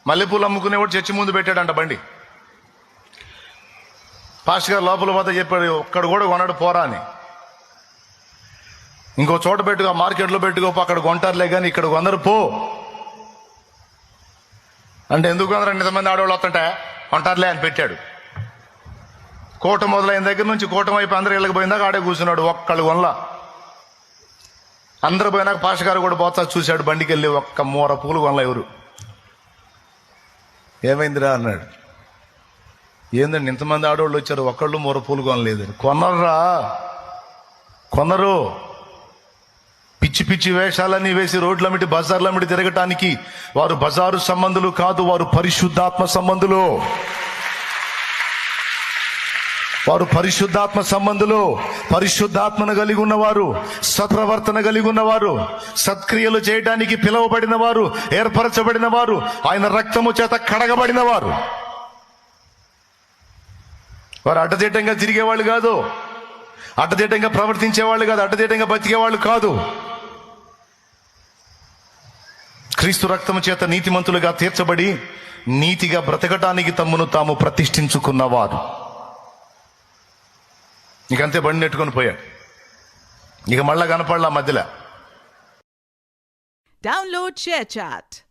మల్లెపూలు అమ్ముకునేవాడు చర్చి ముందు పెట్టాడంట బండి. పాస్టర్ గారు లోపల పోతే చెప్పాడు, ఒక్కడు కూడా కొన్నాడు పోరా అని. ఇంకో చోట పెట్టుకో, మార్కెట్లో పెట్టుకోపో, అక్కడ కొంటారులే కానీ ఇక్కడ కొందరు పో అంటే, ఎందుకు కొందరు ఇంతమంది ఆడవాళ్ళు వస్తుంటే కొంటారులే అని పెట్టాడు. కూటం మొదలైన దగ్గర నుంచి కూటం అయిపోయి అందరూ ఇళ్ళకి పోయిందాక ఆడే కూర్చున్నాడు. ఒక్కళ్ళు కొనలా. అందరు పోయినాక పాస్టర్ గారు కూడా పోతా చూశాడు, బండికి వెళ్ళి ఒక్క మూర పూలు కొనలా ఎవరు. ఏమైందిరా అన్నాడు. ఏందండి ఇంతమంది ఆడవాళ్ళు వచ్చారు, ఒక్కళ్ళు మూర పూలు కొనలేదు. కొనర్రా, కొనరు. పిచ్చి పిచ్చి వేషాలన్నీ వేసి రోడ్లమిటి బజార్లమిటి తిరగటానికి వారు బజారు సంబంధులు కాదు, వారు పరిశుద్ధాత్మ సంబంధులు. వారు పరిశుద్ధాత్మ సంబంధులు. పరిశుద్ధాత్మను కలిగి ఉన్నవారు, సత్ప్రవర్తన కలిగి ఉన్నవారు, సత్క్రియలు చేయడానికి పిలువబడిన వారు, ఏర్పరచబడిన వారు, ఆయన రక్తము చేత కడగబడిన వారు. వారు అడ్డదిడ్డంగా తిరిగేవాళ్ళు కాదు, అడ్డదిడ్డంగా ప్రవర్తించేవాళ్ళు కాదు, అడ్డదిడ్డంగా బతికేవాళ్ళు కాదు. క్రీస్తు రక్తము చేత నీతిమంతులుగా తీర్చబడి నీతిగా బ్రతకటానికి తమ్మును తాము ప్రతిష్ఠించుకున్నవారు. ఇంకంతే బండి నెట్టుకొని పోయాడు. ఇక మళ్ళా కనపడలా మధ్యలో. Download ShareChat.